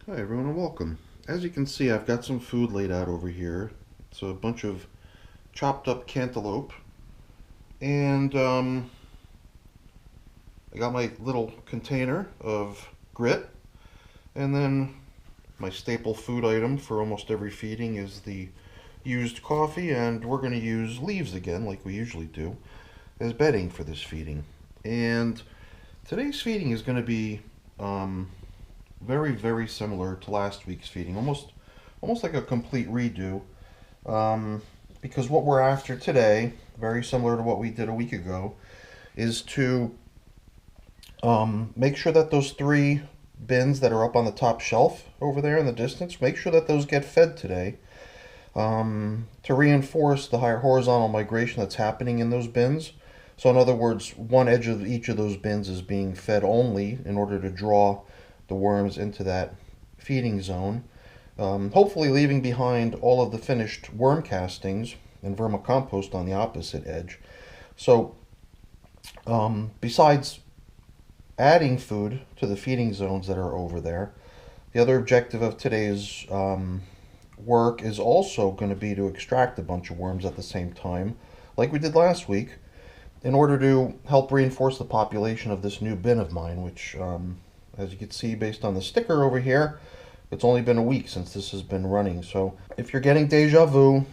Hi everyone and welcome. As you can see, I've got some food laid out over here. It's a bunch of chopped up cantaloupe, and I got my little container of grit, and then my staple food item for almost every feeding is the used coffee, and we're going to use leaves again, like we usually do, as bedding for this feeding. And today's feeding is going to be um, very, very similar to last week's feeding, almost like a complete redo. Um, because what we're after today, very similar to what we did a week ago, is to make sure that those three bins that are up on the top shelf over there in the distance, make sure that those get fed today, to reinforce the higher horizontal migration that's happening in those bins. So, in other words, one edge of each of those bins is being fed only in order to draw the worms into that feeding zone. Hopefully, leaving behind all of the finished worm castings and vermicompost on the opposite edge. So, besides adding food to the feeding zones that are over there, the other objective of today's work is also going to be to extract a bunch of worms at the same time, like we did last week, in order to help reinforce the population of this new bin of mine, which, as you can see based on the sticker over here, it's only been a week since this has been running. So if you're getting deja vu,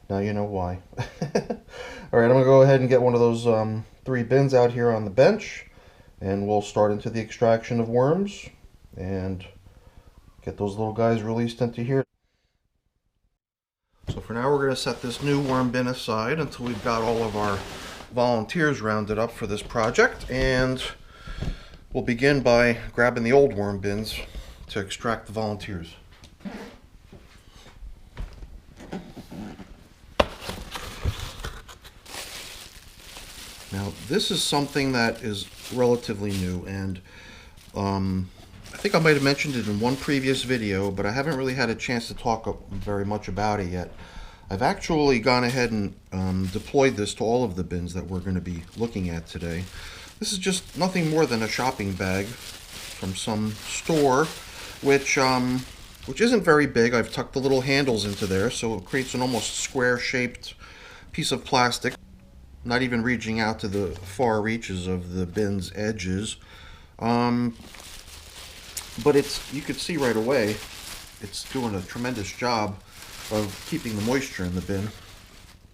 now you know why. All right, I'm going to go ahead and get one of those three bins out here on the bench, and we'll start into the extraction of worms and get those little guys released into here. So for now, we're going to set this new worm bin aside until we've got all of our volunteers rounded up for this project, and we'll begin by grabbing the old worm bins to extract the volunteers. Now, this is something that is relatively new, and I think I might have mentioned it in one previous video, but I haven't really had a chance to talk very much about it yet. I've actually gone ahead and deployed this to all of the bins that we're going to be looking at today. This is just nothing more than a shopping bag from some store, which isn't very big. I've tucked the little handles into there, so it creates an almost square-shaped piece of plastic, not even reaching out to the far reaches of the bin's edges. But you could see right away, it's doing a tremendous job of keeping the moisture in the bin.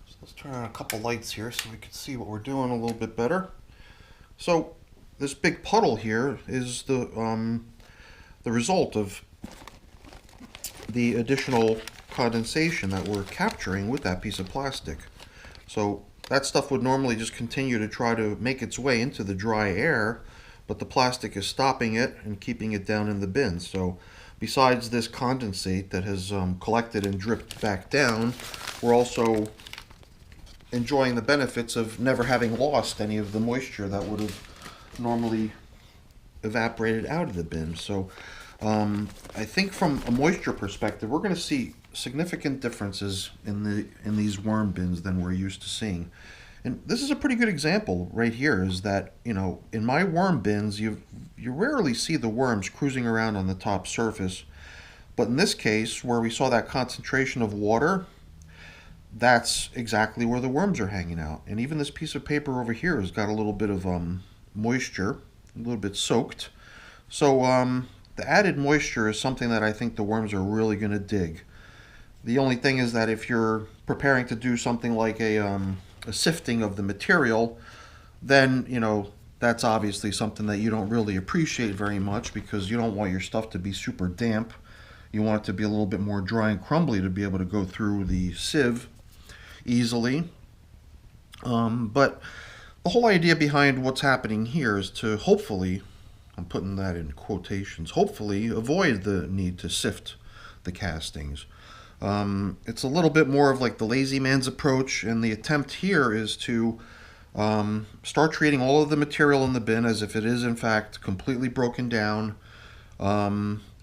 So let's turn on a couple lights here so we can see what we're doing a little bit better. So this big puddle here is the result of the additional condensation that we're capturing with that piece of plastic. So that stuff would normally just continue to try to make its way into the dry air, but the plastic is stopping it and keeping it down in the bin. So besides this condensate that has collected and dripped back down, we're also enjoying the benefits of never having lost any of the moisture that would have normally evaporated out of the bin. So I think from a moisture perspective, we're going to see significant differences in these worm bins than we're used to seeing. And this is a pretty good example right here, is that, in my worm bins, you rarely see the worms cruising around on the top surface. But in this case, where we saw that concentration of water, that's exactly where the worms are hanging out. And even this piece of paper over here has got a little bit of moisture, a little bit soaked. So the added moisture is something that I think the worms are really going to dig. The only thing is that if you're preparing to do something like a sifting of the material, then, that's obviously something that you don't really appreciate very much, because you don't want your stuff to be super damp. You want it to be a little bit more dry and crumbly to be able to go through the sieve easily. But the whole idea behind what's happening here is to hopefully, I'm putting that in quotations, hopefully avoid the need to sift the castings. It's a little bit more of like the lazy man's approach, and the attempt here is to start treating all of the material in the bin as if it is in fact completely broken down,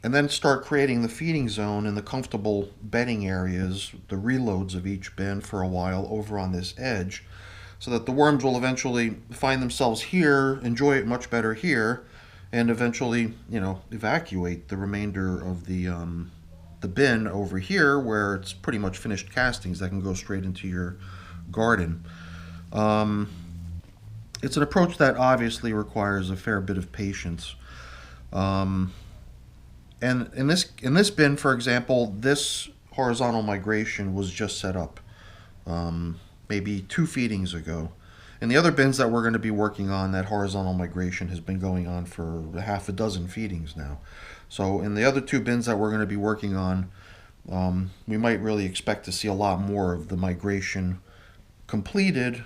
and then start creating the feeding zone in the comfortable bedding areas, the reloads of each bin, for a while over on this edge, so that the worms will eventually find themselves here, enjoy it much better here, and eventually, evacuate the remainder of the bin over here where it's pretty much finished castings that can go straight into your garden. Um, it's an approach that obviously requires a fair bit of patience. Um, and in this bin, for example, this horizontal migration was just set up maybe 2 feedings ago. In the other bins that we're going to be working on, that horizontal migration has been going on for half a dozen feedings now. So in the other 2 bins that we're going to be working on, we might really expect to see a lot more of the migration completed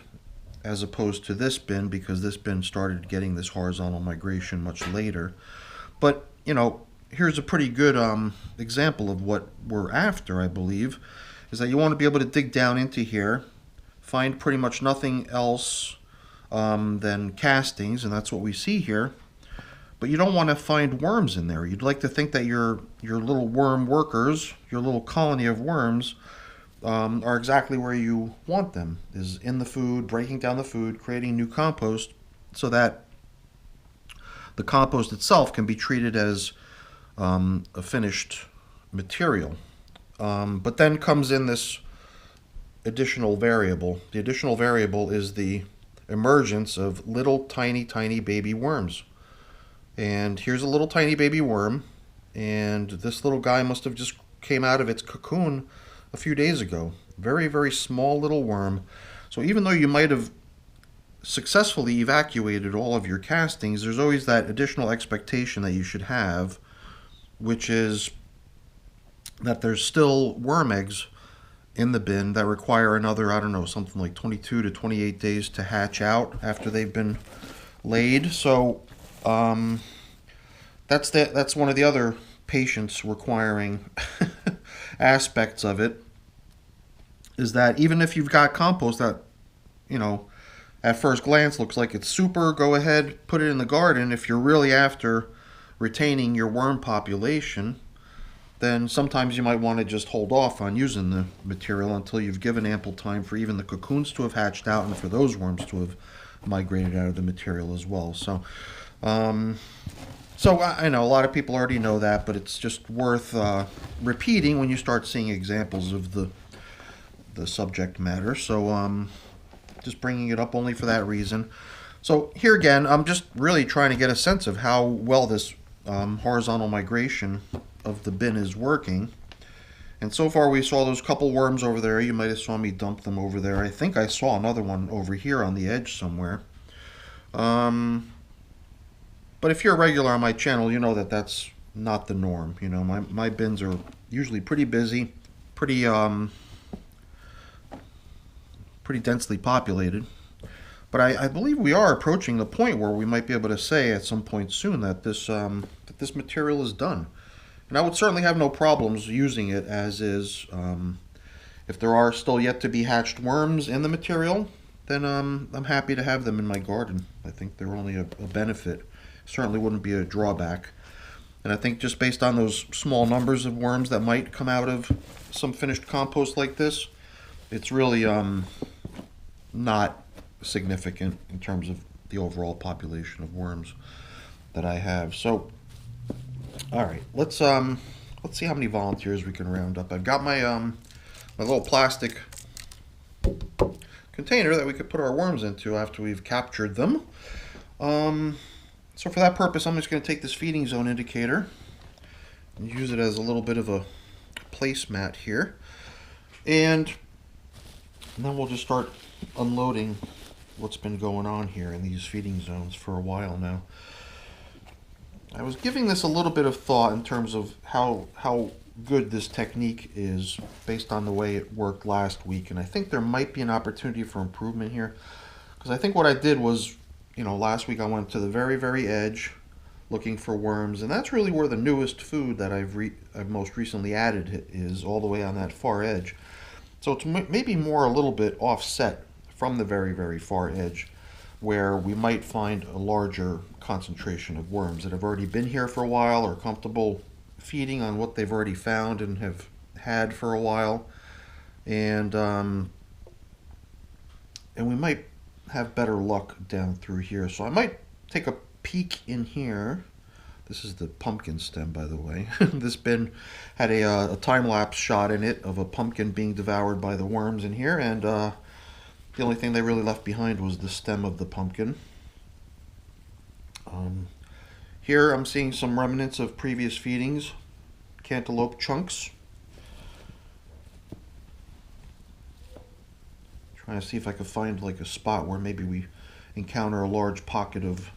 as opposed to this bin, because this bin started getting this horizontal migration much later. But, here's a pretty good example of what we're after, I believe, is that you want to be able to dig down into here, find pretty much nothing else than castings, and that's what we see here. But you don't want to find worms in there. You'd like to think that your little worm workers, your little colony of worms, are exactly where you want them, is in the food, breaking down the food, creating new compost, so that the compost itself can be treated as a finished material. But then comes in this additional variable. The additional variable is the emergence of little tiny, tiny baby worms. And here's a little tiny baby worm, and this little guy must have just came out of its cocoon a few days ago. Very, very small little worm. So even though you might have successfully evacuated all of your castings, there's always that additional expectation that you should have, which is that there's still worm eggs in the bin that require another, I don't know, something like 22 to 28 days to hatch out after they've been laid. So that's one of the other patience requiring aspects of it, is that even if you've got compost that, at first glance looks like it's super, go ahead, put it in the garden. If you're really after retaining your worm population, then sometimes you might want to just hold off on using the material until you've given ample time for even the cocoons to have hatched out and for those worms to have migrated out of the material as well. So I know a lot of people already know that, but it's just worth repeating when you start seeing examples of the subject matter. So just bringing it up only for that reason. So here again, I'm just really trying to get a sense of how well this horizontal migration of the bin is working. And so far we saw those couple worms over there. You might have saw me dump them over there. I think I saw another one over here on the edge somewhere. But if you're a regular on my channel, you know that that's not the norm. My bins are usually pretty busy, pretty densely populated. But I believe we are approaching the point where we might be able to say at some point soon that this material is done. And I would certainly have no problems using it as is. If there are still yet to be hatched worms in the material, then I'm happy to have them in my garden. I think they're only a benefit. Certainly wouldn't be a drawback. And I think just based on those small numbers of worms that might come out of some finished compost like this, it's really not significant in terms of the overall population of worms that I have. So, all right, let's see how many volunteers we can round up. I've got my my little plastic container that we could put our worms into after we've captured them. So for that purpose, I'm just going to take this feeding zone indicator and use it as a little bit of a placemat here, and then we'll just start unloading what's been going on here in these feeding zones for a while now. I was giving this a little bit of thought in terms of how good this technique is based on the way it worked last week, and I think there might be an opportunity for improvement here, because I think what I did was, last week I went to the very, very edge looking for worms, and that's really where the newest food that I've most recently added is, all the way on that far edge. So it's maybe more a little bit offset from the very, very far edge, where we might find a larger concentration of worms that have already been here for a while, or comfortable feeding on what they've already found and have had for a while, and we might have better luck down through here. So I might take a peek in here This is the pumpkin stem, by the way. This bin had a time-lapse shot in it of a pumpkin being devoured by the worms in here, and the only thing they really left behind was the stem of the pumpkin. Here I'm seeing some remnants of previous feedings, cantaloupe chunks. Trying to see if I could find like a spot where maybe we encounter a large pocket of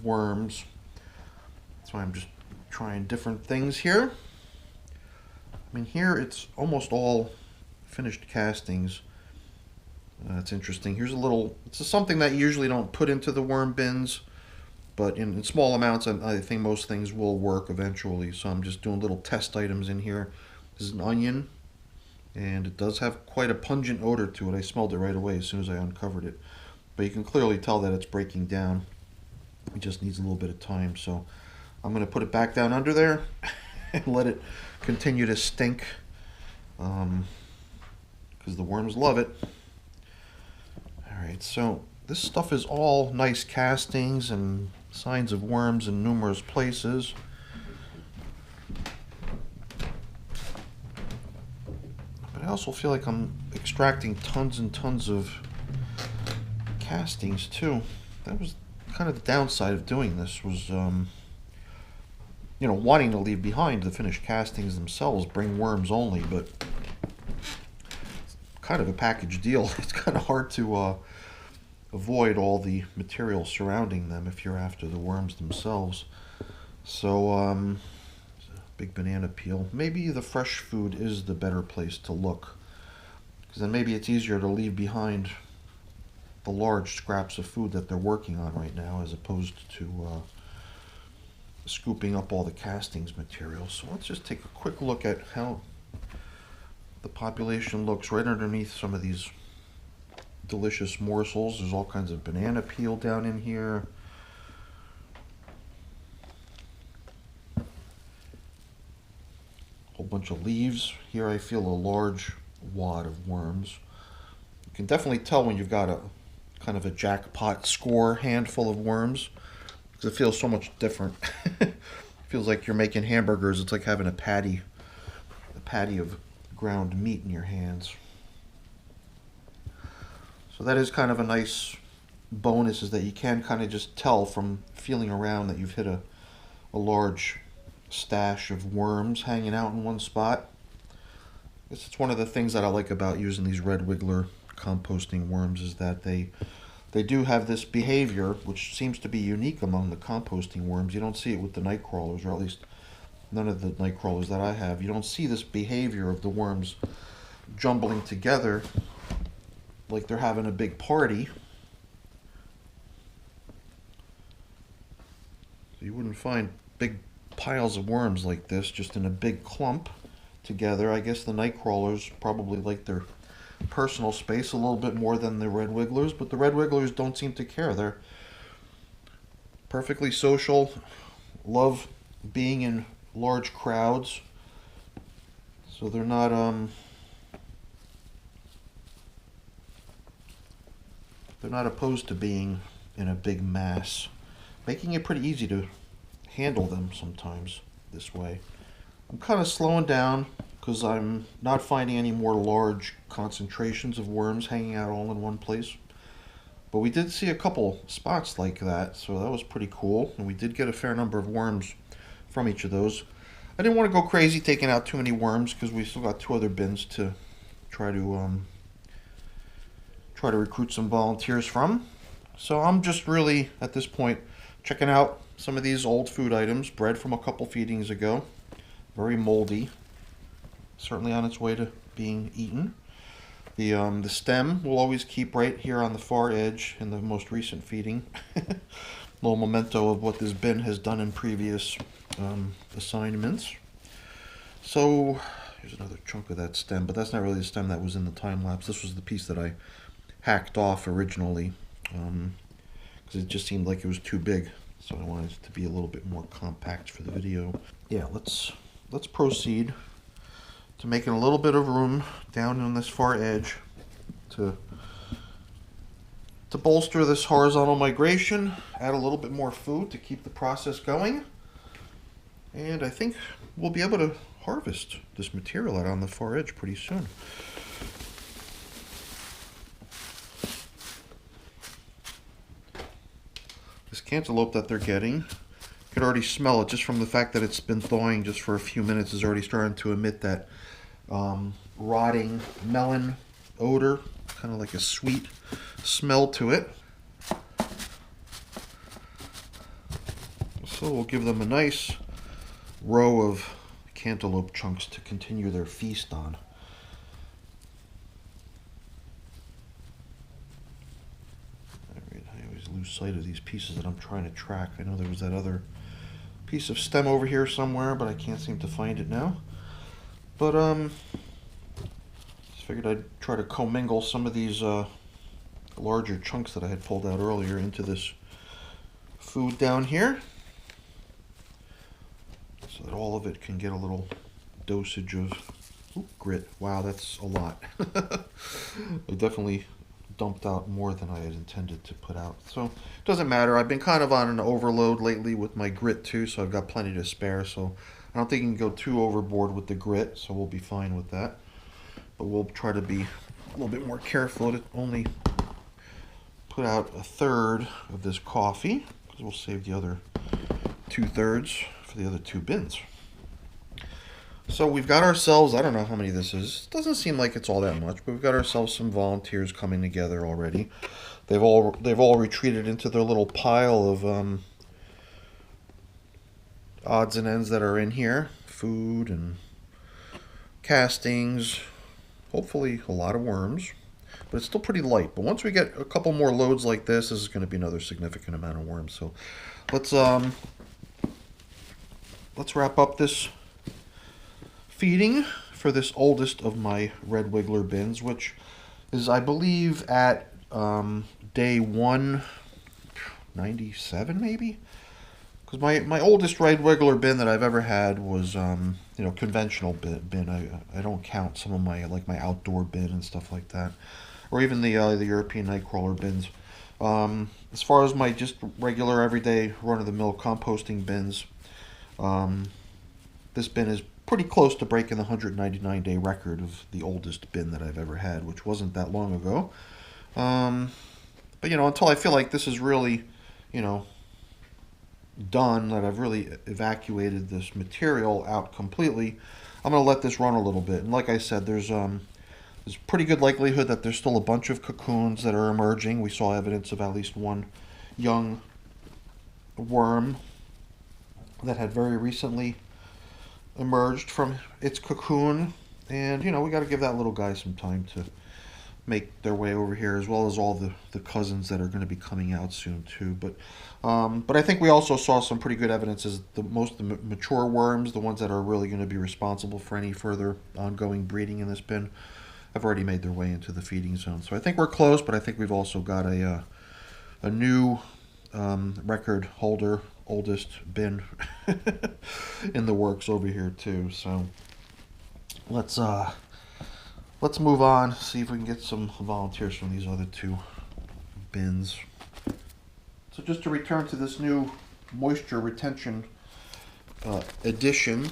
worms. That's why I'm just trying different things here. I mean, here it's almost all finished castings. That's interesting. Here's a little, it's something that you usually don't put into the worm bins, but in small amounts I think most things will work eventually. So I'm just doing little test items in here. This is an onion, and it does have quite a pungent odor to it. I smelled it right away as soon as I uncovered it. But you can clearly tell that it's breaking down. It just needs a little bit of time. So I'm going to put it back down under there and let it continue to stink, because the worms love it. Alright, so this stuff is all nice castings and signs of worms in numerous places. I also feel like I'm extracting tons and tons of castings too. That was kind of the downside of doing this, was you know, wanting to leave behind the finished castings themselves, bring worms only, but it's kind of a package deal. It's kind of hard to avoid all the material surrounding them if you're after the worms themselves. So big banana peel. Maybe the fresh food is the better place to look, because then maybe it's easier to leave behind the large scraps of food that they're working on right now, as opposed to scooping up all the castings material. So let's just take a quick look at how the population looks right underneath some of these delicious morsels. There's all kinds of banana peel down in here. Whole bunch of leaves. Here I feel a large wad of worms. You can definitely tell when you've got a kind of a jackpot score handful of worms, because it feels so much different. It feels like you're making hamburgers. It's like having a patty of ground meat in your hands. So that is kind of a nice bonus, is that you can kind of just tell from feeling around that you've hit a large stash of worms hanging out in one spot. I guess it's one of the things that I like about using these red wiggler composting worms, is that they do have this behavior, which seems to be unique among the composting worms. You don't see it with the night crawlers, or at least none of the night crawlers that I have. You don't see this behavior of the worms jumbling together like they're having a big party. You wouldn't find big piles of worms like this just in a big clump together. I guess the night crawlers probably like their personal space a little bit more than the red wigglers, but the red wigglers don't seem to care. They're perfectly social, love being in large crowds, so they're not opposed to being in a big mass, making it pretty easy to handle them sometimes this way. I'm kind of slowing down because I'm not finding any more large concentrations of worms hanging out all in one place. But we did see a couple spots like that, so that was pretty cool. And we did get a fair number of worms from each of those. I didn't want to go crazy taking out too many worms, because we still got 2 other bins to try to recruit some volunteers from. So I'm just really, at this point, checking out some of these old food items, bread from a couple feedings ago. Very moldy. Certainly on its way to being eaten. The stem we'll always keep right here on the far edge in the most recent feeding. Little memento of what this bin has done in previous assignments. So here's another chunk of that stem, but that's not really the stem that was in the time lapse. This was the piece that I hacked off originally, because it just seemed like it was too big, so I wanted it to be a little bit more compact for the video. Yeah, let's proceed to making a little bit of room down on this far edge to bolster this horizontal migration, add a little bit more food to keep the process going. And I think we'll be able to harvest this material out on the far edge pretty soon. This cantaloupe that they're getting, you can already smell it just from the fact that it's been thawing just for a few minutes. Is already starting to emit that rotting melon odor, kind of like a sweet smell to it. So we'll give them a nice row of cantaloupe chunks to continue their feast on. Alright, I always lose sight of these pieces that I'm trying to track. I know there was that other piece of stem over here somewhere, but I can't seem to find it now. But just figured I'd try to commingle some of these larger chunks that I had pulled out earlier into this food down here, so that all of it can get a little dosage of grit. Wow, that's a lot. I definitely dumped out more than I had intended to put out. So it doesn't matter. I've been kind of on an overload lately with my grit too, so I've got plenty to spare. So I don't think you can go too overboard with the grit, so we'll be fine with that. But we'll try to be a little bit more careful to only put out a third of this coffee, because we'll save the other 2/3 for the other 2 bins. So we've got ourselves, I don't know how many this is. It doesn't seem like it's all that much, but we've got ourselves some volunteers coming together already. They've all retreated into their little pile of odds and ends that are in here. Food and castings, hopefully a lot of worms, but it's still pretty light. But once we get a couple more loads like this is going to be another significant amount of worms. So let's wrap up this feeding for this oldest of my red wiggler bins, which is, I believe, at day 197 maybe, because my oldest red wiggler bin that I've ever had was conventional bin. I don't count some of my my outdoor bin and stuff like that, or even the European nightcrawler bins. As far as my just regular everyday run-of-the-mill composting bins, this bin is pretty close to breaking the 199-day record of the oldest bin that I've ever had, which wasn't that long ago. But until I feel like this is really, done, that I've really evacuated this material out completely, I'm going to let this run a little bit. And like I said, there's pretty good likelihood that there's still a bunch of cocoons that are emerging. We saw evidence of at least one young worm that had very recently emerged from its cocoon, and we got to give that little guy some time to make their way over here, as well as all the cousins that are going to be coming out soon too. But I think we also saw some pretty good evidence as most of the mature worms, the ones that are really going to be responsible for any further ongoing breeding in this bin, have already made their way into the feeding zone. So I think we're close, but I think we've also got a new record holder, oldest bin in the works over here too. So let's move on, see if we can get some volunteers from these other 2 bins. So just to return to this new moisture retention addition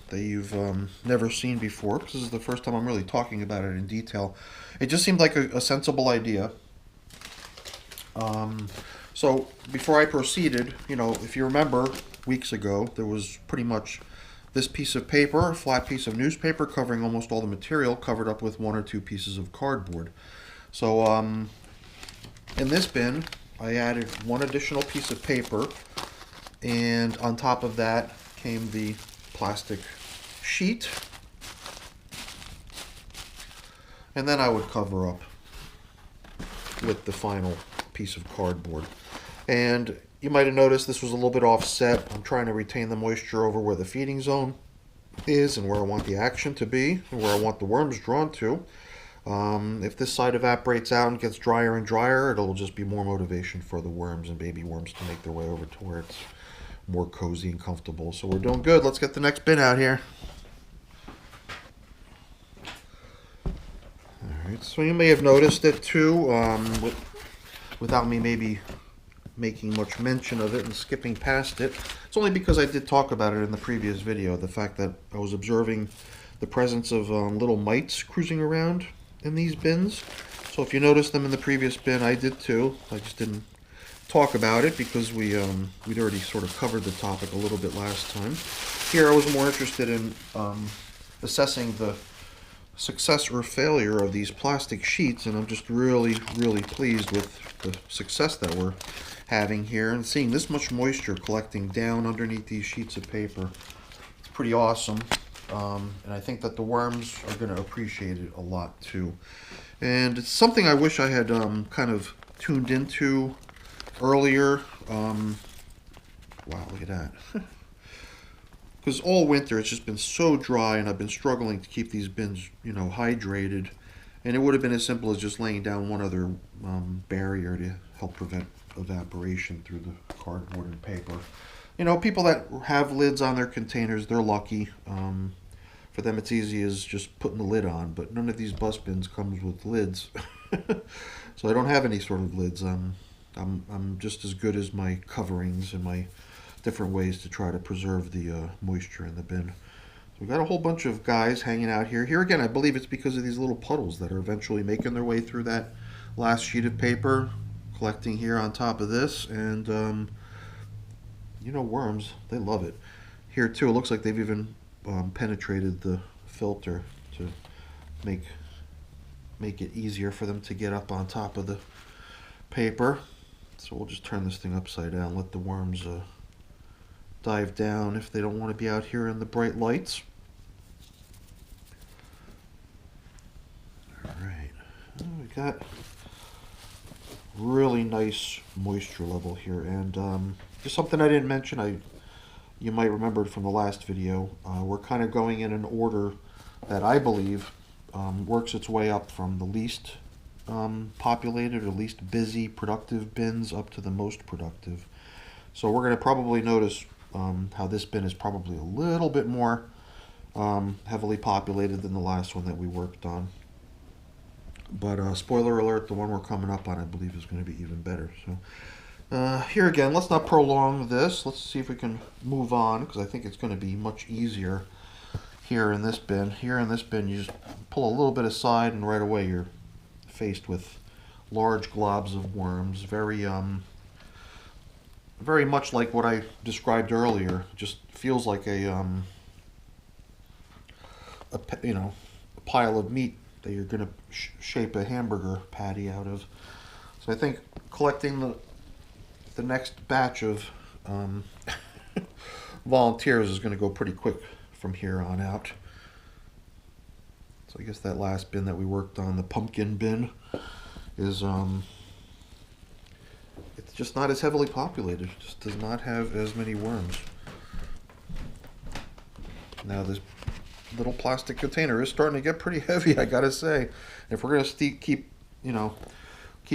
that you've never seen before, because this is the first time I'm really talking about it in detail. It just seemed like a sensible idea. So before I proceeded, if you remember weeks ago, there was pretty much this piece of paper, a flat piece of newspaper covering almost all the material, covered up with 1 or 2 pieces of cardboard. So in this bin, I added 1 additional piece of paper, and on top of that came the plastic sheet, and then I would cover up with the final piece of cardboard. And you might have noticed this was a little bit offset. I'm trying to retain the moisture over where the feeding zone is and where I want the action to be and where I want the worms drawn to. If this side evaporates out and gets drier and drier, it'll just be more motivation for the worms and baby worms to make their way over to where it's more cozy and comfortable. So we're doing good. Let's get the next bin out here. Alright, so you may have noticed it too, without me maybe making much mention of it and skipping past it. It's only because I did talk about it in the previous video, the fact that I was observing the presence of little mites cruising around in these bins. So if you noticed them in the previous bin, I did too. I just didn't talk about it because we'd already sort of covered the topic a little bit last time. Here I was more interested in assessing the success or failure of these plastic sheets, and I'm just really pleased with the success that we're having here, and seeing this much moisture collecting down underneath these sheets of paper. It's pretty awesome, and I think that the worms are going to appreciate it a lot too. And it's something I wish I had kind of tuned into earlier. Wow, look at that. Because all winter it's just been so dry, and I've been struggling to keep these bins, hydrated. And it would have been as simple as just laying down one other barrier to help prevent evaporation through the cardboard and paper. People that have lids on their containers, they're lucky. For them it's easy as just putting the lid on, but none of these bus bins comes with lids. So I don't have any sort of lids. I'm just as good as my coverings and my different ways to try to preserve the moisture in the bin. So we've got a whole bunch of guys hanging out here. Here again, I believe it's because of these little puddles that are eventually making their way through that last sheet of paper, collecting here on top of this. And worms, they love it. Here too, it looks like they've even penetrated the filter to make it easier for them to get up on top of the paper. So we'll just turn this thing upside down, let the worms dive down if they don't want to be out here in the bright lights. Alright, we got really nice moisture level here, and just something I didn't mention, you might remember from the last video, we're kind of going in an order that I believe works its way up from the least populated or least busy productive bins up to the most productive. So we're going to probably notice how this bin is probably a little bit more heavily populated than the last one that we worked on. But spoiler alert, the one we're coming up on I believe is going to be even better. So here again, let's not prolong this. Let's see if we can move on, because I think it's going to be much easier here in this bin. Here in this bin, you just pull a little bit aside and right away you're faced with large globs of worms. Very much like what I described earlier. It just feels like a pile of meat that you're going to shape a hamburger patty out of. So I think collecting the next batch of volunteers is going to go pretty quick from here on out. So I guess that last bin that we worked on, the pumpkin bin, is it's just not as heavily populated. It just does not have as many worms. Now this little plastic container is starting to get pretty heavy, I gotta say. If we're gonna keep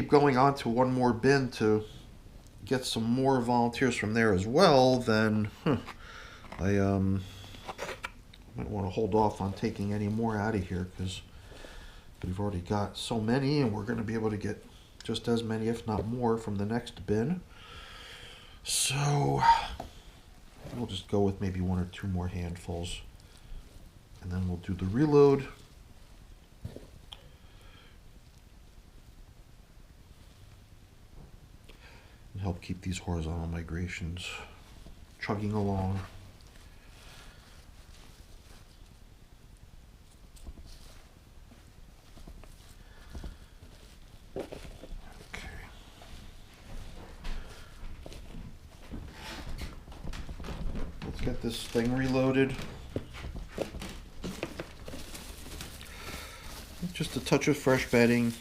going on to one more bin to get some more volunteers from there as well, then I might want to hold off on taking any more out of here, because we've already got so many, and we're going to be able to get just as many, if not more, from the next bin. So we'll just go with maybe one or two more handfuls, and then we'll do the reload. And help keep these horizontal migrations chugging along. Get this thing reloaded. Just a touch of fresh bedding.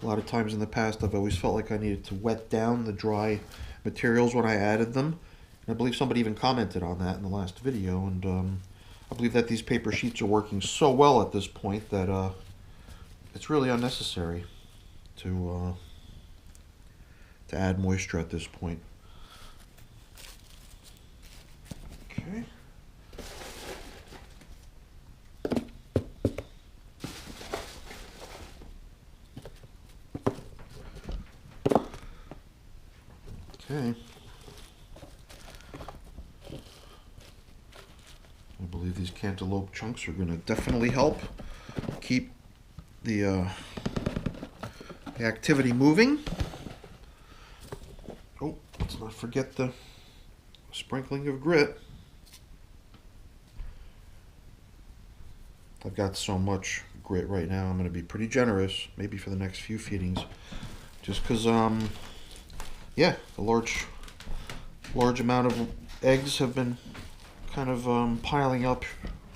A lot of times in the past I've always felt like I needed to wet down the dry materials when I added them. And I believe somebody even commented on that in the last video, and I believe that these paper sheets are working so well at this point that it's really unnecessary to add moisture at this point. Okay. believe these cantaloupe chunks are going to definitely help keep the activity moving. Oh, let's not forget the sprinkling of grit. I've got so much grit right now, I'm going to be pretty generous, maybe for the next few feedings. Just because, yeah, a large amount of eggs have been kind of piling up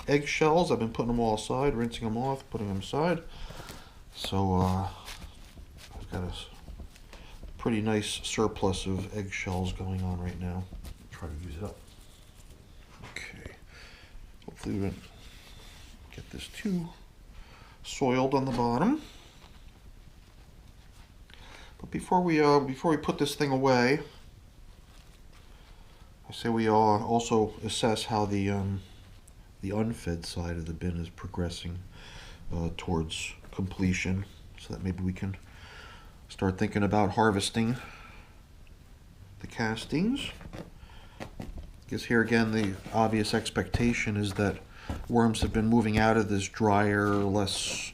eggshells. I've been putting them all aside, rinsing them off, putting them aside. So I've got a pretty nice surplus of eggshells going on right now. Try to use it up. Okay. Hopefully we don't get this too soiled on the bottom. But before we put this thing away, I say we also assess how the unfed side of the bin is progressing towards completion, so that maybe we can start thinking about harvesting the castings. I guess here again the obvious expectation is that worms have been moving out of this drier, less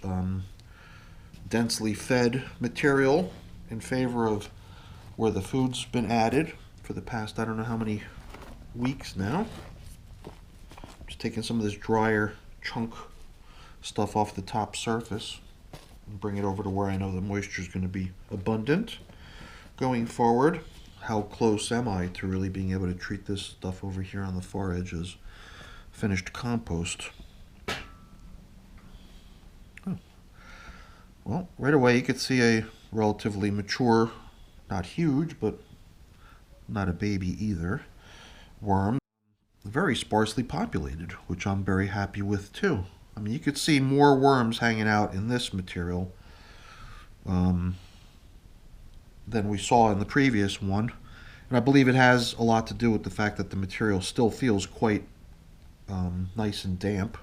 densely fed material in favor of where the food's been added for the past I don't know how many weeks now. Just taking some of this drier chunk stuff off the top surface and bring it over to where I know the moisture is going to be abundant going forward. How close am I to really being able to treat this stuff over here on the far edge as finished compost? Oh. Well, right away you could see a relatively mature, not huge, but not a baby either, worm. Very sparsely populated, which I'm very happy with too. I mean, you could see more worms hanging out in this material than we saw in the previous one. And I believe it has a lot to do with the fact that the material still feels quite nice and damp.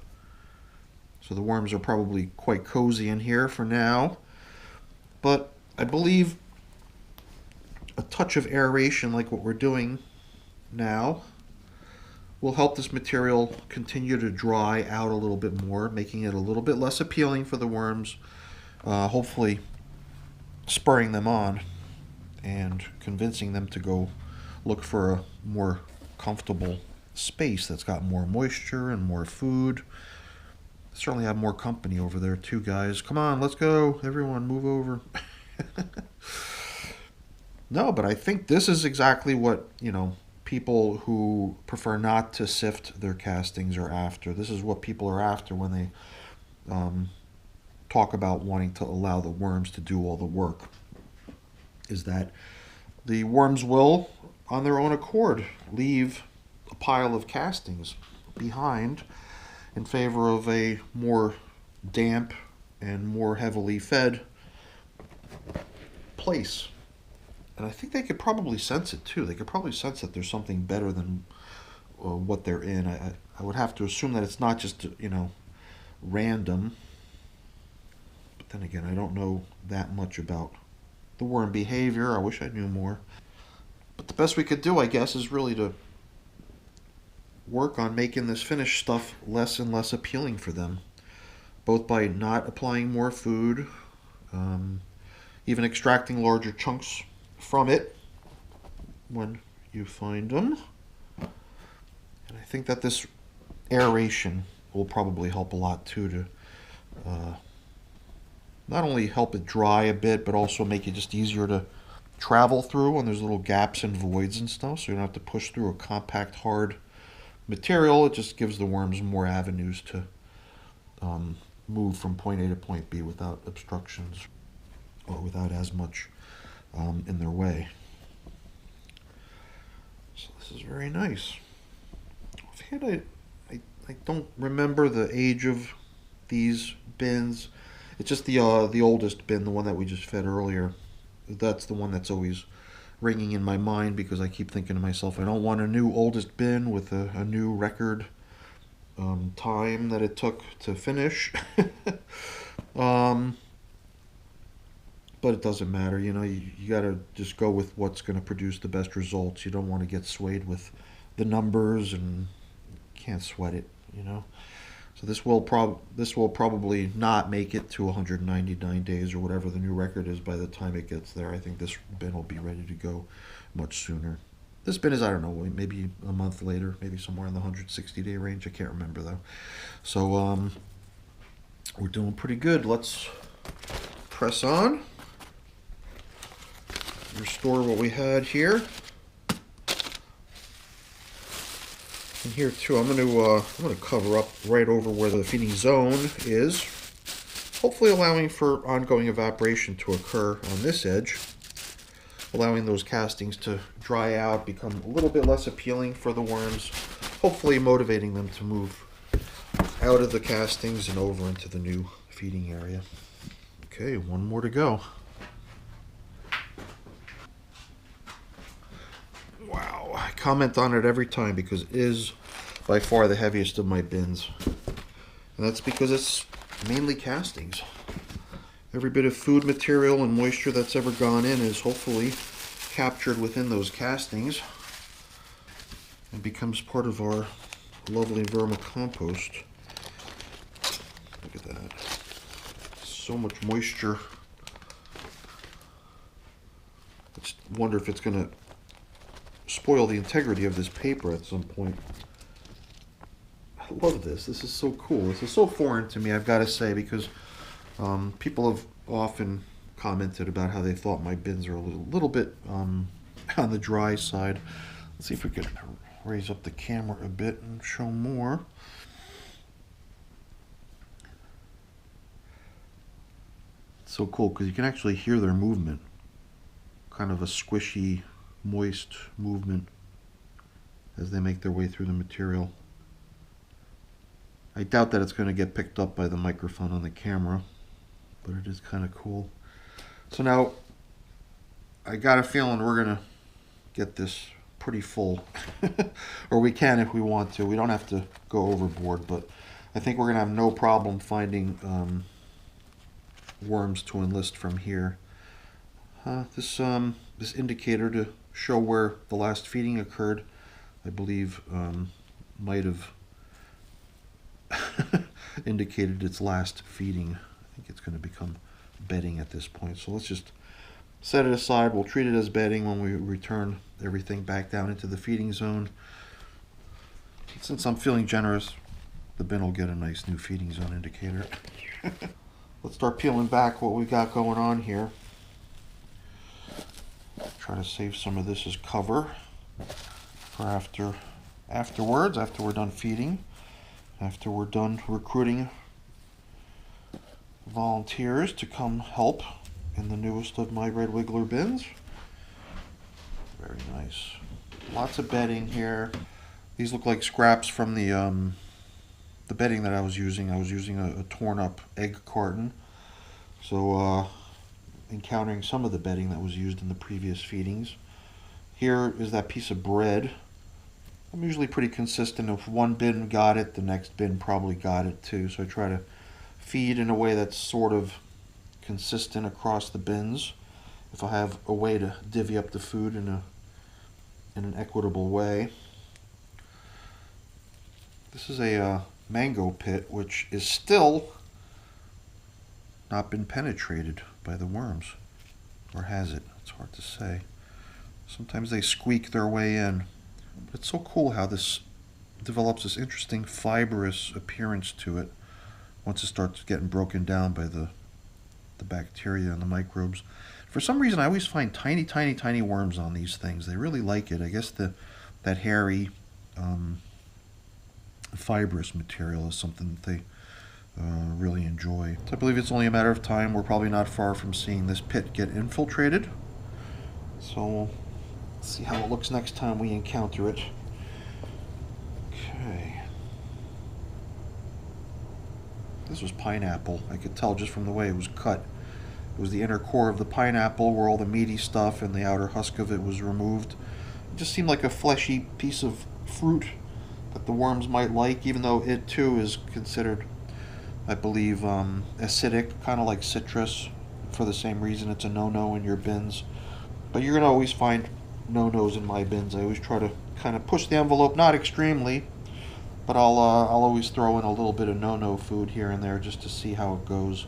So the worms are probably quite cozy in here for now. But I believe a touch of aeration like what we're doing now will help this material continue to dry out a little bit more, making it a little bit less appealing for the worms, hopefully spurring them on and convincing them to go look for a more comfortable space that's got more moisture and more food. Certainly have more company over there too, guys. Come on, let's go. Everyone move over. No, but I think this is exactly what, people who prefer not to sift their castings are after. This is what people are after when they talk about wanting to allow the worms to do all the work. Is that the worms will, on their own accord, leave a pile of castings behind in favor of a more damp and more heavily fed place. And I think they could probably sense it too. They could probably sense that there's something better than what they're in. I would have to assume that it's not just, random. But then again, I don't know that much about the worm behavior. I wish I knew more. But the best we could do, I guess, is really to work on making this finished stuff less and less appealing for them, both by not applying more food, even extracting larger chunks from it when you find them. And I think that this aeration will probably help a lot too, to not only help it dry a bit, but also make it just easier to travel through when there's little gaps and voids and stuff, so you don't have to push through a compact, hard material. It just gives the worms more avenues to move from point A to point B without obstructions or without as much in their way. So this is very nice. Offhand, I don't remember the age of these bins. It's just the oldest bin, the one that we just fed earlier. That's the one that's always ringing in my mind, because I keep thinking to myself, I don't want a new oldest bin with a new record time that it took to finish. But it doesn't matter, you got to just go with what's going to produce the best results. You don't want to get swayed with the numbers, and can't sweat it. you know. So this will probably not make it to 199 days or whatever the new record is by the time it gets there. I think this bin will be ready to go much sooner. This bin is, I don't know, maybe a month later, maybe somewhere in the 160-day range. I can't remember though. So we're doing pretty good. Let's press on. Restore what we had here. And here too, I'm going to cover up right over where the feeding zone is, hopefully allowing for ongoing evaporation to occur on this edge, allowing those castings to dry out, become a little bit less appealing for the worms, hopefully motivating them to move out of the castings and over into the new feeding area. Okay, one more to go. Wow, I comment on it every time because it is by far the heaviest of my bins. And that's because it's mainly castings. Every bit of food material and moisture that's ever gone in is hopefully captured within those castings and becomes part of our lovely vermicompost. Look at that. So much moisture. I just wonder if it's going to spoil the integrity of this paper at some point. I love this. This is so cool. This is so foreign to me, I've got to say, because people have often commented about how they thought my bins are a little bit on the dry side. Let's see if we could raise up the camera a bit and show more. It's so cool because you can actually hear their movement. Kind of a squishy, moist movement as they make their way through the material. I doubt that it's going to get picked up by the microphone on the camera, but it is kind of cool. So now I got a feeling we're going to get this pretty full, or we can if we want to. We don't have to go overboard, but I think we're going to have no problem finding worms to enlist from here. This indicator to show where the last feeding occurred, I believe, might have indicated its last feeding. I think it's going to become bedding at this point. So let's just set it aside. We'll treat it as bedding when we return everything back down into the feeding zone. Since I'm feeling generous, the bin will get a nice new feeding zone indicator. Let's start peeling back what we've got going on here. Try to save some of this as cover for afterwards, after we're done feeding, after we're done recruiting volunteers to come help in the newest of my red wiggler bins. Very nice. Lots of bedding here. These look like scraps from the bedding that I was using. I was using a torn up egg carton. So encountering some of the bedding that was used in the previous feedings. Here is that piece of bread. I'm usually pretty consistent. If one bin got it, the next bin probably got it too. So I try to feed in a way that's sort of consistent across the bins. If I have a way to divvy up the food in an equitable way. This is a mango pit, which is still not been penetrated by the worms. Or has it? It's hard to say. Sometimes they squeak their way in. But it's so cool how this develops this interesting fibrous appearance to it once it starts getting broken down by the bacteria and the microbes. For some reason, I always find tiny, tiny, tiny worms on these things. They really like it. I guess that hairy, fibrous material is something that they really enjoy. So I believe it's only a matter of time. We're probably not far from seeing this pit get infiltrated. So let's see how it looks next time we encounter it. Okay. This was pineapple. I could tell just from the way it was cut. It was the inner core of the pineapple where all the meaty stuff and the outer husk of it was removed. It just seemed like a fleshy piece of fruit that the worms might like, even though it too is considered, I believe, acidic, kind of like citrus. For the same reason it's a no-no in your bins. But you're going to always find no-nos in my bins. I always try to kind of push the envelope, not extremely, But I'll always throw in a little bit of no-no food here and there just to see how it goes,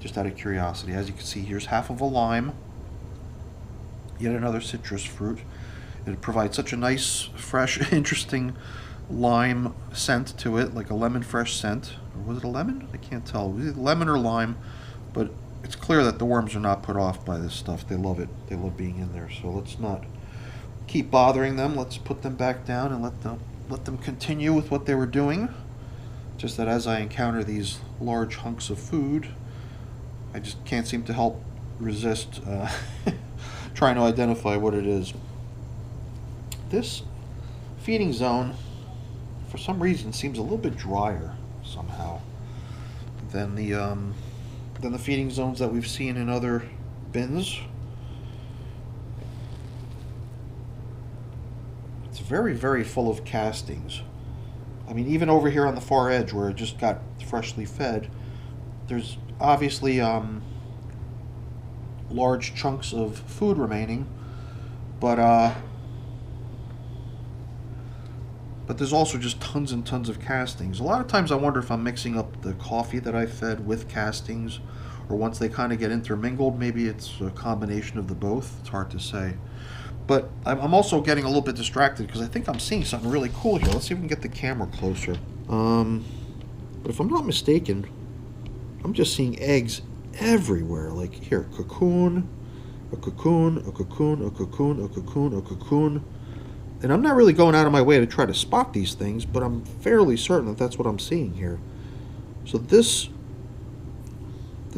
just out of curiosity. As you can see, here's half of a lime, yet another citrus fruit. It provides such a nice, fresh, interesting lime scent to it, like a lemon fresh scent. Or was it a lemon? I can't tell. Was it lemon or lime? But it's clear that the worms are not put off by this stuff. They love it. They love being in there. So let's not keep bothering them. Let's put them back down and let them continue with what they were doing. Just that as I encounter these large hunks of food, I just can't seem to help resist trying to identify what it is. This feeding zone, for some reason, seems a little bit drier somehow than the feeding zones that we've seen in other bins. It's very, very full of castings. I mean, even over here on the far edge where it just got freshly fed, there's obviously large chunks of food remaining, but there's also just tons and tons of castings. A lot of times I wonder if I'm mixing up the coffee that I fed with castings, or once they kind of get intermingled, maybe it's a combination of the both. It's hard to say. But I'm also getting a little bit distracted because I think I'm seeing something really cool here. Let's see if we can get the camera closer. But if I'm not mistaken, I'm just seeing eggs everywhere. Like here, cocoon, a cocoon, a cocoon, a cocoon, a cocoon, a cocoon. And I'm not really going out of my way to try to spot these things, but I'm fairly certain that that's what I'm seeing here. So this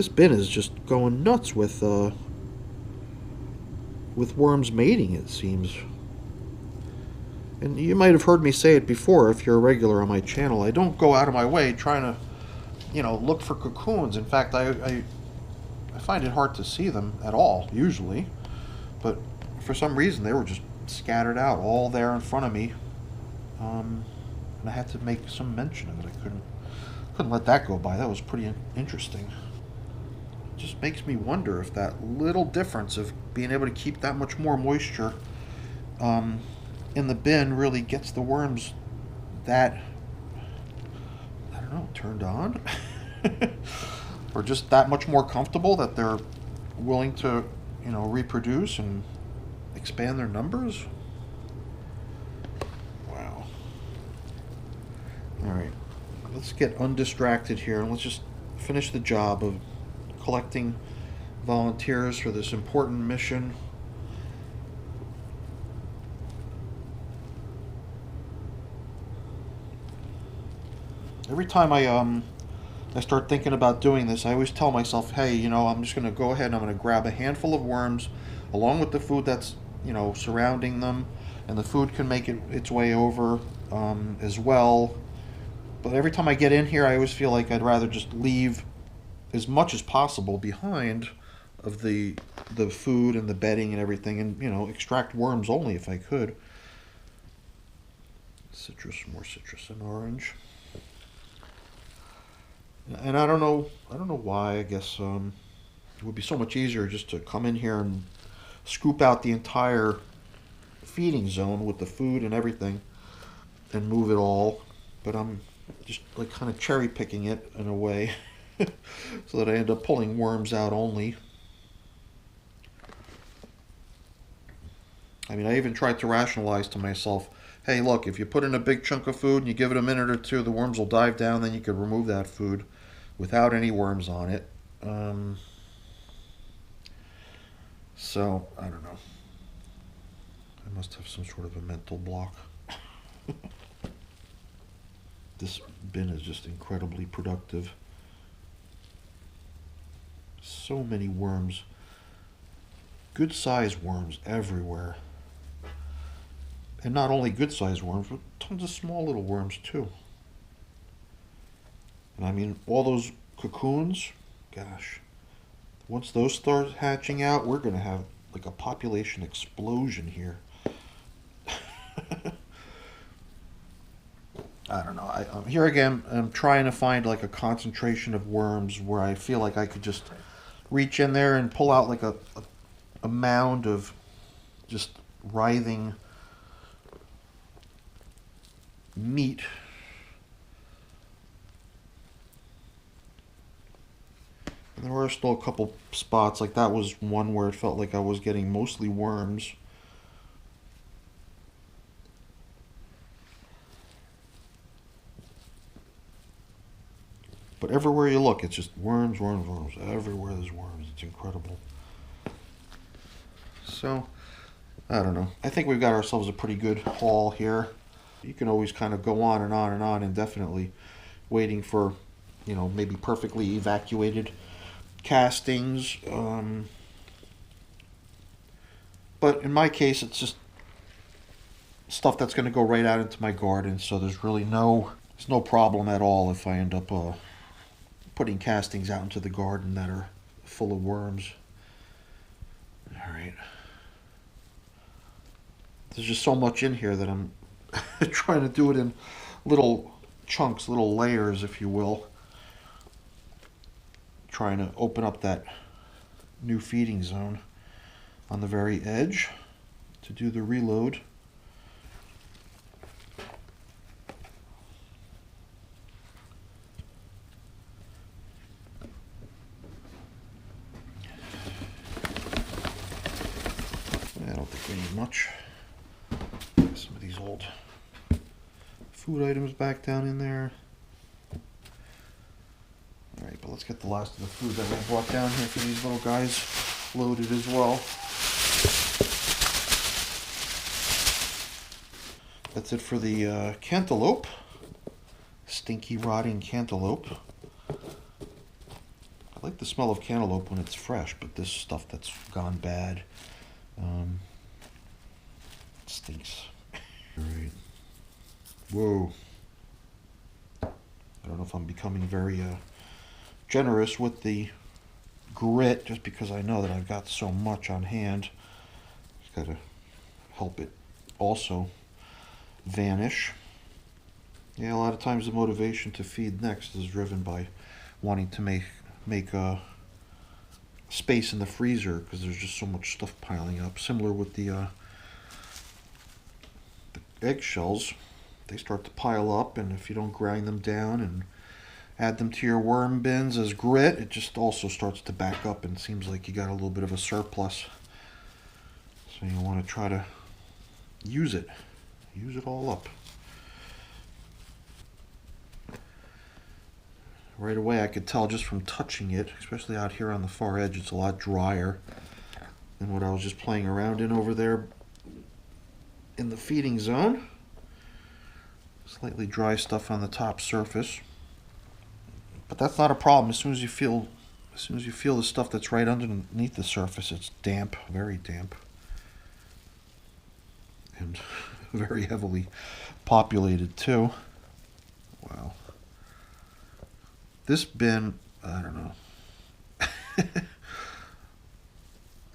bin is just going nuts with worms mating, it seems. And you might have heard me say it before if you're a regular on my channel. I don't go out of my way trying to, look for cocoons. In fact, I find it hard to see them at all, usually. But for some reason, they were just scattered out all there in front of me. And I had to make some mention of it. I couldn't let that go by. That was pretty interesting. It just makes me wonder if that little difference of being able to keep that much more moisture in the bin really gets the worms that, I don't know, turned on? Or just that much more comfortable that they're willing to, reproduce and expand their numbers? Wow. Alright, let's get undistracted here and let's just finish the job of collecting volunteers for this important mission. Every time I start thinking about doing this, I always tell myself, hey, I'm just going to go ahead and I'm going to grab a handful of worms along with the food that's, surrounding them, and the food can make its way over as well. But every time I get in here, I always feel like I'd rather just leave as much as possible behind of the food and the bedding and everything, and, extract worms only if I could. Citrus, more citrus and orange. And I don't know why. I guess it would be so much easier just to come in here and scoop out the entire feeding zone with the food and everything and move it all. But I'm just like kind of cherry picking it in a way so that I end up pulling worms out only. I mean, I even tried to rationalize to myself, hey, look, if you put in a big chunk of food and you give it a minute or two, the worms will dive down, then you could remove that food without any worms on it. So, I don't know. I must have some sort of a mental block. This bin is just incredibly productive. So many worms. Good sized worms everywhere. And not only good sized worms, but tons of small little worms too. And I mean, all those cocoons, gosh, once those start hatching out, we're going to have like a population explosion here. I don't know. Here again, I'm trying to find like a concentration of worms where I feel like I could just reach in there and pull out like a mound of just writhing meat. And there were still a couple spots, like that was one where it felt like I was getting mostly worms. But everywhere you look, it's just worms, worms, worms. Everywhere there's worms. It's incredible. So, I don't know. I think we've got ourselves a pretty good haul here. You can always kind of go on and on and on indefinitely, waiting for, maybe perfectly evacuated castings. But in my case, it's just stuff that's going to go right out into my garden. So there's really there's no problem at all if I end up putting castings out into the garden that are full of worms. All right. There's just so much in here that I'm trying to do it in little chunks, little layers, if you will. Trying to open up that new feeding zone on the very edge to do the reload. I don't think we need much. Some of these old food items back down in there. Alright, but let's get the last of the food that we brought down here for these little guys loaded as well. That's it for the cantaloupe. Stinky, rotting cantaloupe. I like the smell of cantaloupe when it's fresh, but this stuff that's gone bad stinks. Alright. Whoa. I don't know if I'm becoming very generous with the grit just because I know that I've got so much on hand. Just got to help it also vanish. Yeah, a lot of times the motivation to feed next is driven by wanting to make a space in the freezer because there's just so much stuff piling up. Similar with the eggshells, they start to pile up, and if you don't grind them down and add them to your worm bins as grit, it just also starts to back up and seems like you got a little bit of a surplus. So you want to try to use it all up. Right away I could tell just from touching it, especially out here on the far edge, it's a lot drier than what I was just playing around in over there in the feeding zone. Slightly dry stuff on the top surface, but that's not a problem. As soon as you feel the stuff that's right underneath the surface, it's damp, very damp, and very heavily populated too. Wow. This bin, I don't know.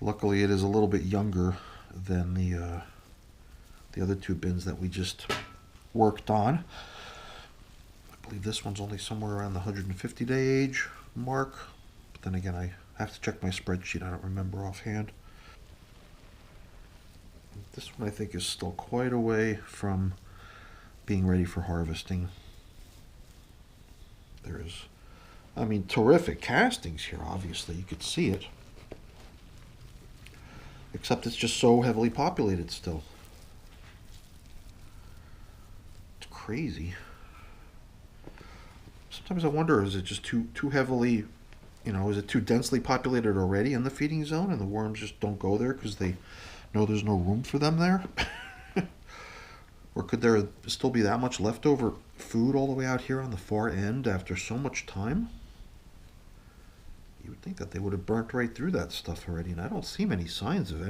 Luckily, it is a little bit younger than the other two bins that we just worked on. I believe this one's only somewhere around the 150-day age mark. But then again, I have to check my spreadsheet. I don't remember offhand. This one I think is still quite a way from being ready for harvesting. There's, terrific castings here, obviously. You could see it. Except it's just so heavily populated still. It's crazy. Sometimes I wonder, is it just too heavily, is it too densely populated already in the feeding zone and the worms just don't go there because they know there's no room for them there? Or could there still be that much leftover food all the way out here on the far end after so much time? You would think that they would have burnt right through that stuff already, and I don't see many signs of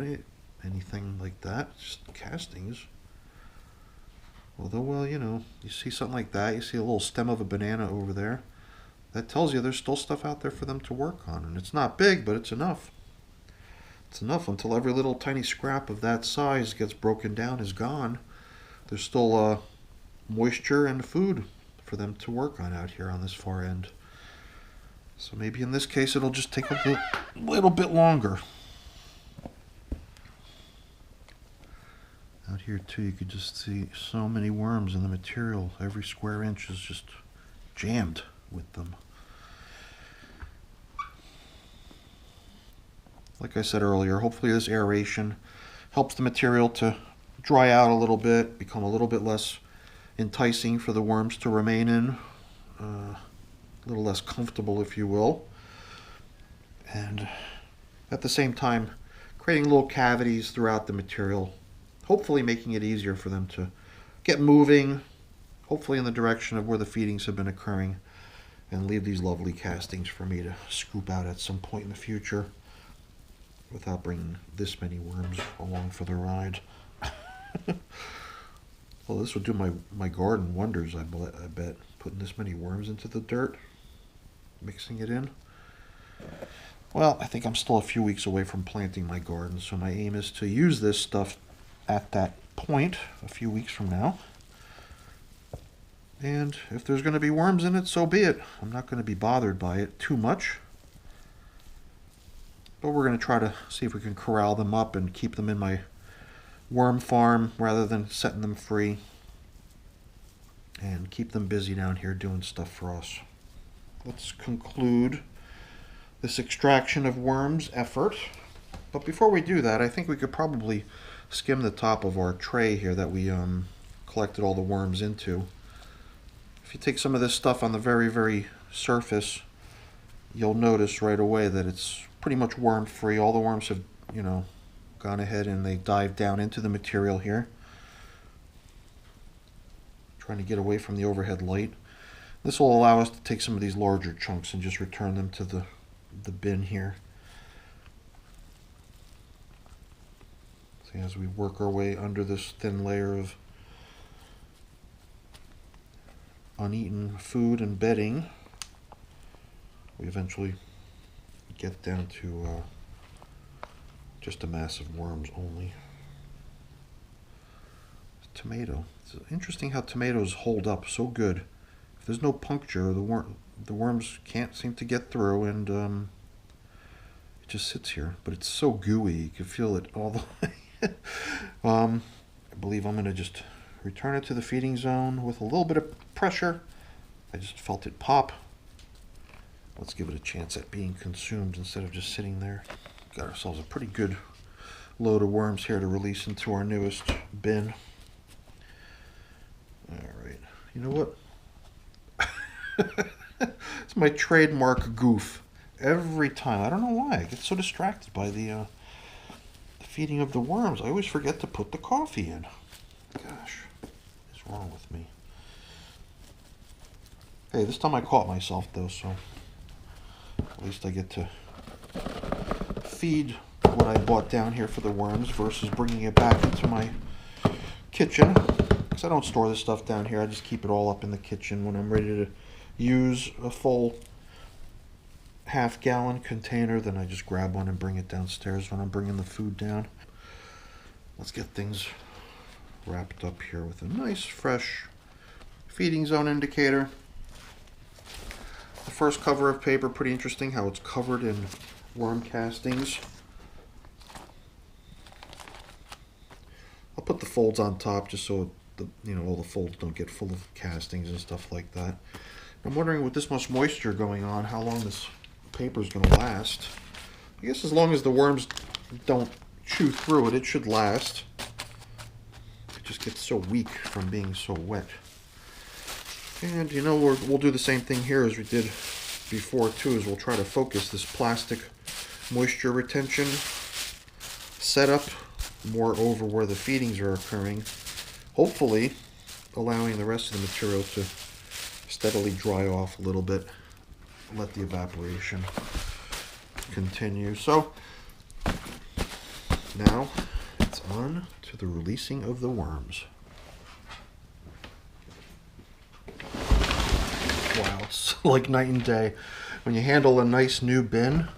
anything like that. It's just castings. Although, well, you see something like that, you see a little stem of a banana over there. That tells you there's still stuff out there for them to work on, and it's not big, but it's enough. It's enough until every little tiny scrap of that size gets broken down is gone. There's still moisture and food for them to work on out here on this far end. So maybe in this case it'll just take a little bit longer. Out Here too, you could just see so many worms in the material. Every square inch is just jammed with them. Like I said earlier, hopefully this aeration helps the material to dry out a little bit, become a little bit less enticing for the worms to remain in, a little less comfortable, if you will. And at the same time, creating little cavities throughout the material, hopefully making it easier for them to get moving, hopefully in the direction of where the feedings have been occurring, and leave these lovely castings for me to scoop out at some point in the future without bringing this many worms along for the ride. Well, this would do my garden wonders, I bet. Putting this many worms into the dirt, mixing it in. Well, I think I'm still a few weeks away from planting my garden, so my aim is to use this stuff at that point, a few weeks from now. And if there's going to be worms in it, so be it. I'm not going to be bothered by it too much. But we're going to try to see if we can corral them up and keep them in my worm farm rather than setting them free. And keep them busy down here doing stuff for us. Let's conclude this extraction of worms effort. But before we do that, I think we could probably skim the top of our tray here that we collected all the worms into. If you take some of this stuff on the very, very surface, you'll notice right away that it's pretty much worm free. All the worms have, gone ahead and they dive down into the material here. Trying to get away from the overhead light. This will allow us to take some of these larger chunks and just return them to the bin here. See, as we work our way under this thin layer of uneaten food and bedding, we eventually get down to just a mass of worms only. Tomato. It's interesting how tomatoes hold up so good. If there's no puncture, the worms can't seem to get through, and it just sits here. But it's so gooey, you can feel it all the way. I believe I'm going to just return it to the feeding zone with a little bit of pressure. I just felt it pop. Let's give it a chance at being consumed instead of just sitting there. Got ourselves a pretty good load of worms here to release into our newest bin. Alright, you know what? It's my trademark goof. Every time. I don't know why. I get so distracted by the feeding of the worms. I always forget to put the coffee in. Gosh, what's wrong with me? Hey, this time I caught myself though, so at least I get to feed what I bought down here for the worms versus bringing it back into my kitchen. Because I don't store this stuff down here. I just keep it all up in the kitchen. When I'm ready to use a full half-gallon container, then I just grab one and bring it downstairs when I'm bringing the food down. Let's get things wrapped up here with a nice fresh feeding zone indicator. The first cover of paper, pretty interesting how it's covered in worm castings. I'll put the folds on top just so all the folds don't get full of castings and stuff like that. I'm wondering, with this much moisture going on, how long this paper is going to last. I guess as long as the worms don't chew through it, it should last. It just gets so weak from being so wet. And we'll do the same thing here as we did before too, is we'll try to focus this plastic moisture retention setup more over where the feedings are occurring, hopefully allowing the rest of the material to steadily dry off a little bit, let the evaporation continue. So now it's on to the releasing of the worms. Wow, it's like night and day. When you handle a nice new bin,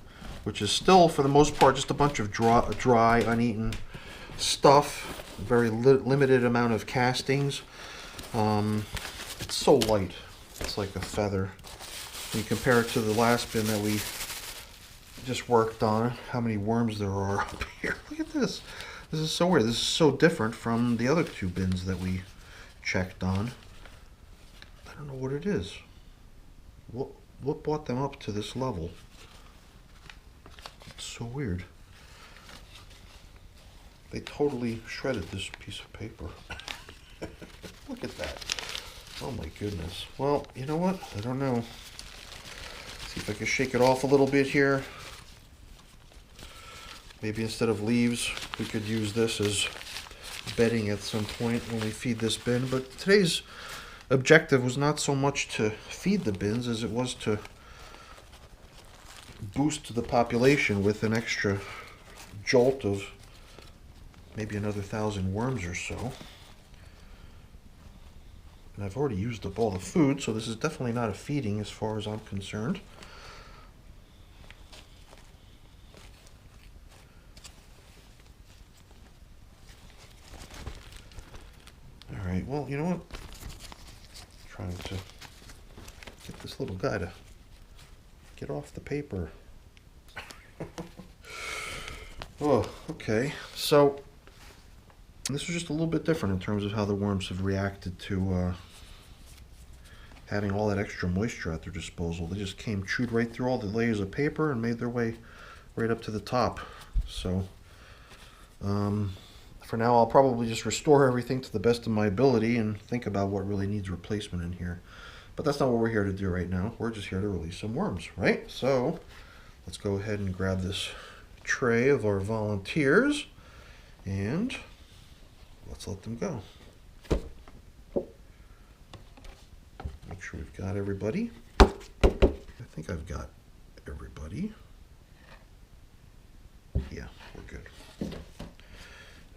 which is still for the most part just a bunch of dry uneaten stuff, very limited amount of castings. It's so light, it's like a feather. When you compare it to the last bin that we just worked on, how many worms there are up here. Look at this. This is so weird. This is so different from the other two bins that we checked on. I don't know what it is. What brought them up to this level? It's so weird. They totally shredded this piece of paper. Look at that. Oh my goodness. Well, you know what? I don't know. See if I can shake it off a little bit here. Maybe instead of leaves, we could use this as bedding at some point when we feed this bin. But today's objective was not so much to feed the bins as it was to boost the population with an extra jolt of maybe another 1,000 worms or so. And I've already used up all the food, so this is definitely not a feeding as far as I'm concerned. Alright, well, you know what? I'm trying to get this little guy to get off the paper. Oh, okay. So, this was just a little bit different in terms of how the worms have reacted to having all that extra moisture at their disposal. They just chewed right through all the layers of paper and made their way right up to the top. So, for now, I'll probably just restore everything to the best of my ability and think about what really needs replacement in here. But that's not what we're here to do right now. We're just here to release some worms, right? So, let's go ahead and grab this tray of our volunteers and let's let them go. Make sure we've got everybody. I think I've got everybody. Yeah, we're good.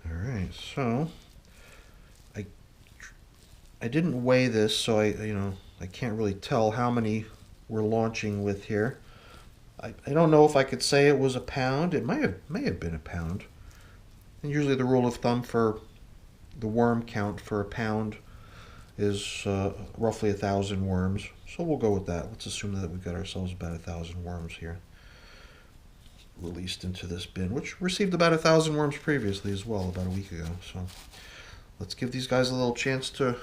All right, so I didn't weigh this, so I can't really tell how many we're launching with here. I don't know if I could say it was a pound. It may have been a pound. And usually the rule of thumb for the worm count for a pound is roughly 1,000 worms. So we'll go with that. Let's assume that we've got ourselves about 1,000 worms here released into this bin, which received about 1,000 worms previously as well, about a week ago. So let's give these guys a little chance to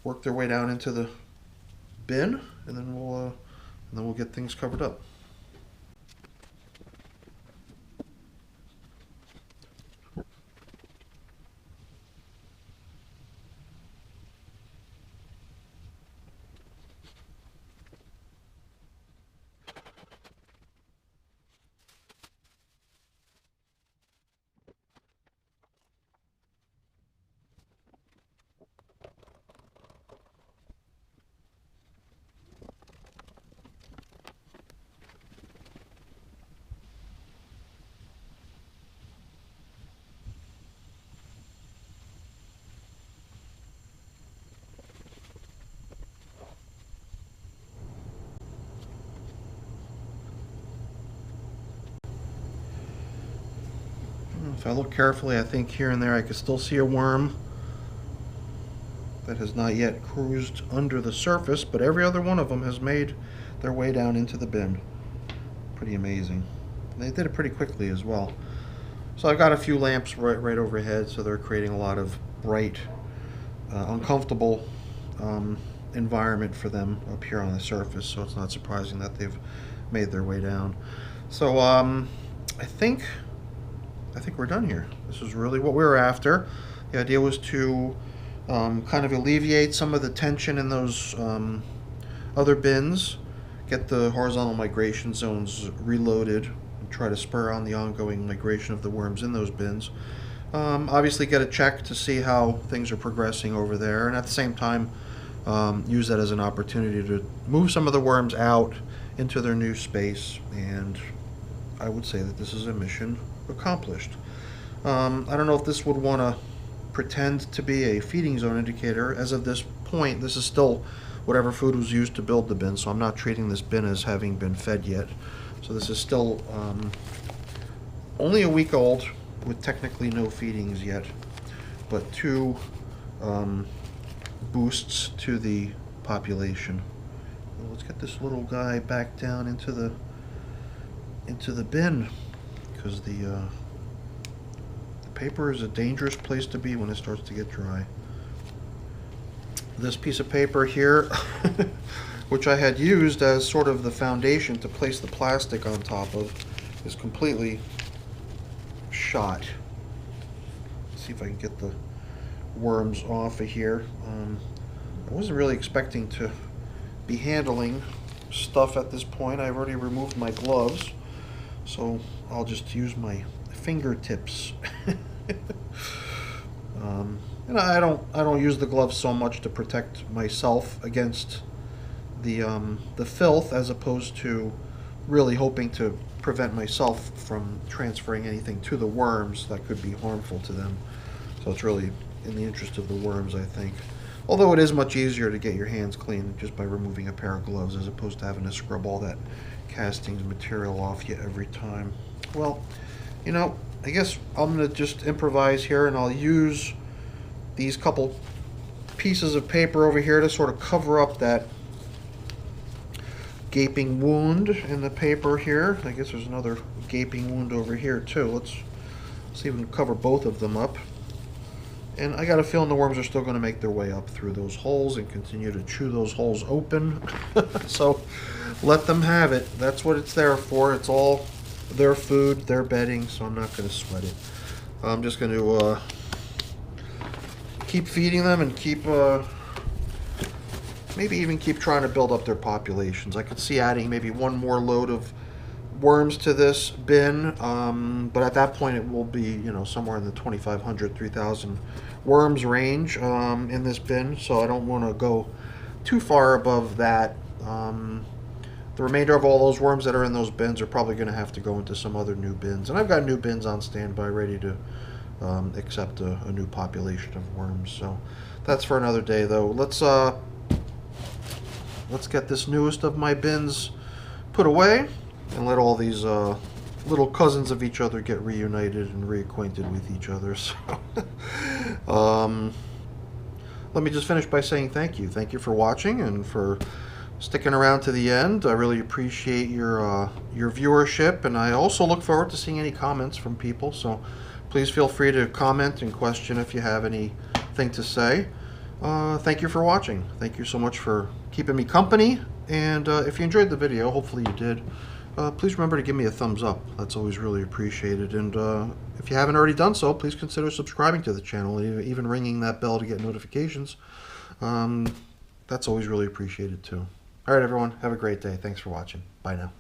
work their way down into the bin, and then we'll get things covered up. If I look carefully, I think here and there I can still see a worm that has not yet cruised under the surface, but every other one of them has made their way down into the bin. Pretty amazing. And they did it pretty quickly as well. So I've got a few lamps right overhead, so they're creating a lot of bright, uncomfortable environment for them up here on the surface, so it's not surprising that they've made their way down. So I think we're done here. This is really what we were after. The idea was to kind of alleviate some of the tension in those other bins, get the horizontal migration zones reloaded, and try to spur on the ongoing migration of the worms in those bins. Obviously get a check to see how things are progressing over there, and at the same time use that as an opportunity to move some of the worms out into their new space, and I would say that this is a mission accomplished. I don't know if this would want to pretend to be a feeding zone indicator. As of this point, this is still whatever food was used to build the bin, so I'm not treating this bin as having been fed yet. So this is still only a week old with technically no feedings yet, but 2 boosts to the population. Well, let's get this little guy back down into the bin, because the Paper is a dangerous place to be when it starts to get dry. This piece of paper here, which I had used as sort of the foundation to place the plastic on top of, is completely shot. Let's see if I can get the worms off of here. I wasn't really expecting to be handling stuff at this point. I've already removed my gloves, so I'll just use my fingertips. And I don't use the gloves so much to protect myself against the filth, as opposed to really hoping to prevent myself from transferring anything to the worms that could be harmful to them. So it's really in the interest of the worms, I think. Although it is much easier to get your hands clean just by removing a pair of gloves, as opposed to having to scrub all that castings material off you every time. Well, you know, I guess I'm going to just improvise here, and I'll use these couple pieces of paper over here to sort of cover up that gaping wound in the paper here. I guess there's another gaping wound over here too. Let's see if we can cover both of them up. And I got a feeling the worms are still going to make their way up through those holes and continue to chew those holes open. So let them have it. That's what it's there for. It's all their food, their bedding, so I'm not going to sweat it. I'm just going to keep feeding them and keep, maybe even keep trying to build up their populations. I could see adding maybe one more load of worms to this bin, but at that point it will be, you know, somewhere in the 2,500, 3,000 worms range in this bin, so I don't want to go too far above that. The remainder of all those worms that are in those bins are probably going to have to go into some other new bins, and I've got new bins on standby ready to accept a new population of worms. So that's for another day, though. Let's get this newest of my bins put away and let all these little cousins of each other get reunited and reacquainted with each other. So, let me just finish by saying thank you. Thank you for watching and for sticking around to the end. I really appreciate your viewership, and I also look forward to seeing any comments from people. So please feel free to comment and question if you have anything to say. Thank you for watching. Thank you so much for keeping me company. And if you enjoyed the video, hopefully you did, please remember to give me a thumbs up. That's always really appreciated. And if you haven't already done so, please consider subscribing to the channel, even ringing that bell to get notifications. That's always really appreciated too. All right, everyone, have a great day. Thanks for watching. Bye now.